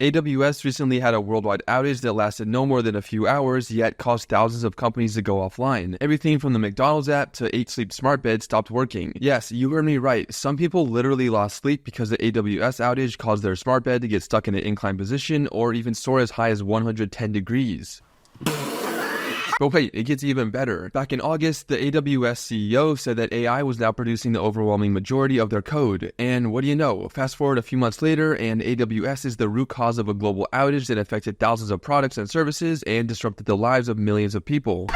AWS recently had a worldwide outage that lasted no more than a few hours, yet caused thousands of companies to go offline. Everything from the McDonald's app to 8 Sleep smart bed stopped working. Yes, you heard me right. Some people literally lost sleep because the AWS outage caused their smart bed to get stuck in an inclined position or even soar as high as 110 degrees. But wait, it gets even better. Back in August, the AWS CEO said that AI was now producing the overwhelming majority of their code. And what do you know? Fast forward a few months later, and AWS is the root cause of a global outage that affected thousands of products and services and disrupted the lives of millions of people.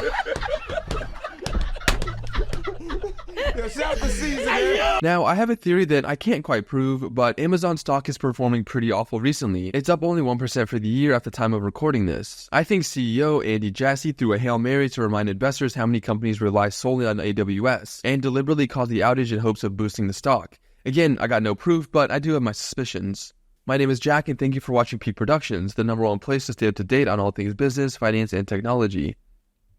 Now, I have a theory that I can't quite prove, but Amazon stock is performing pretty awful recently. It's up only 1% for the year at the time of recording this. I think CEO Andy Jassy threw a Hail Mary to remind investors how many companies rely solely on AWS, and deliberately caused the outage in hopes of boosting the stock. Again, I got no proof, but I do have my suspicions. My name is Jack, and thank you for watching Peak Productions, the #1 place to stay up to date on all things business, finance, and technology.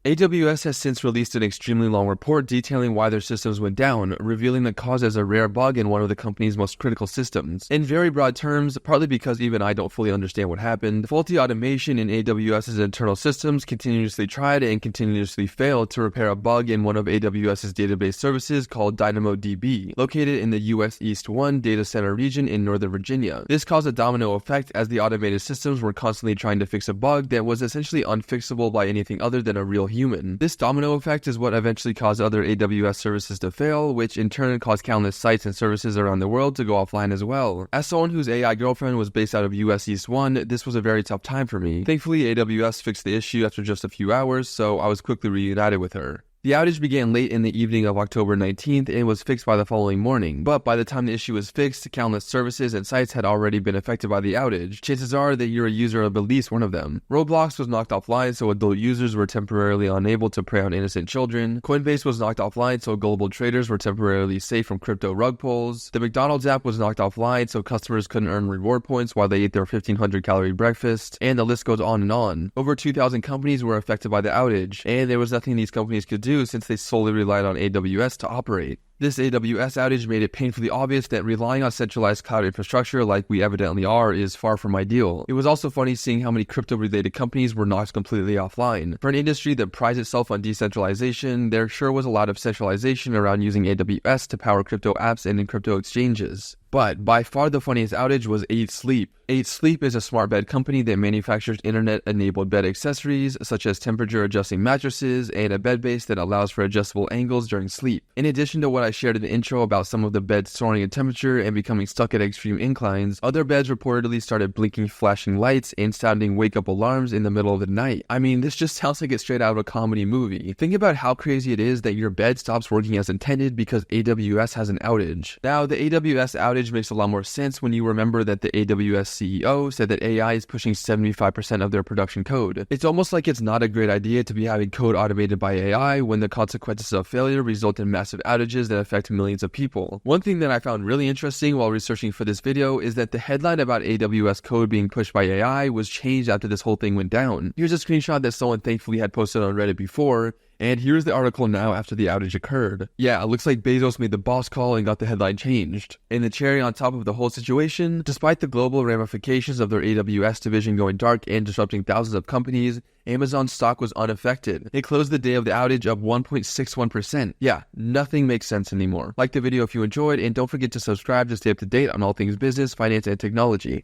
AWS has since released an extremely long report detailing why their systems went down, revealing the cause as a rare bug in one of the company's most critical systems. In very broad terms, partly because even I don't fully understand what happened, faulty automation in AWS's internal systems continuously tried and continuously failed to repair a bug in one of AWS's database services called DynamoDB, located in the US East 1 data center region in Northern Virginia. This caused a domino effect as the automated systems were constantly trying to fix a bug that was essentially unfixable by anything other than a real human. This domino effect is what eventually caused other AWS services to fail, which in turn caused countless sites and services around the world to go offline as well. As someone whose AI girlfriend was based out of US East 1, this was a very tough time for me. Thankfully, AWS fixed the issue after just a few hours, so I was quickly reunited with her. The outage began late in the evening of October 19th and was fixed by the following morning, but by the time the issue was fixed, countless services and sites had already been affected by the outage. Chances are that you're a user of at least one of them. Roblox was knocked offline, so adult users were temporarily unable to prey on innocent children. Coinbase was knocked offline, so global traders were temporarily safe from crypto rug pulls. The McDonald's app was knocked offline, so customers couldn't earn reward points while they ate their 1,500-calorie breakfast, and the list goes on and on. Over 2,000 companies were affected by the outage, and there was nothing these companies could do since they solely relied on AWS to operate. This AWS outage made it painfully obvious that relying on centralized cloud infrastructure like we evidently are is far from ideal. It was also funny seeing how many crypto-related companies were knocked completely offline. For an industry that prides itself on decentralization, there sure was a lot of centralization around using AWS to power crypto apps and in crypto exchanges. But by far the funniest outage was 8 Sleep. 8 Sleep is a smart bed company that manufactures internet-enabled bed accessories such as temperature-adjusting mattresses and a bed base that allows for adjustable angles during sleep. In addition to what I shared in the intro about some of the beds soaring in temperature and becoming stuck at extreme inclines, other beds reportedly started blinking flashing lights and sounding wake-up alarms in the middle of the night. I mean, this just sounds like it's straight out of a comedy movie. Think about how crazy it is that your bed stops working as intended because AWS has an outage. Now, the AWS outage makes a lot more sense when you remember that the AWS CEO said that AI is pushing 75% of their production code. It's almost like it's not a great idea to be having code automated by AI when the consequences of failure result in massive outages that affect millions of people. One thing that I found really interesting while researching for this video is that the headline about AWS code being pushed by AI was changed after this whole thing went down. Here's a screenshot that someone thankfully had posted on Reddit before, and here's the article now after the outage occurred. Yeah, it looks like Bezos made the boss call and got the headline changed. And the cherry on top of the whole situation, despite the global ramifications of their AWS division going dark and disrupting thousands of companies, Amazon's stock was unaffected. It closed the day of the outage up 1.61%. Yeah, nothing makes sense anymore. Like the video if you enjoyed, and don't forget to subscribe to stay up to date on all things business, finance, and technology.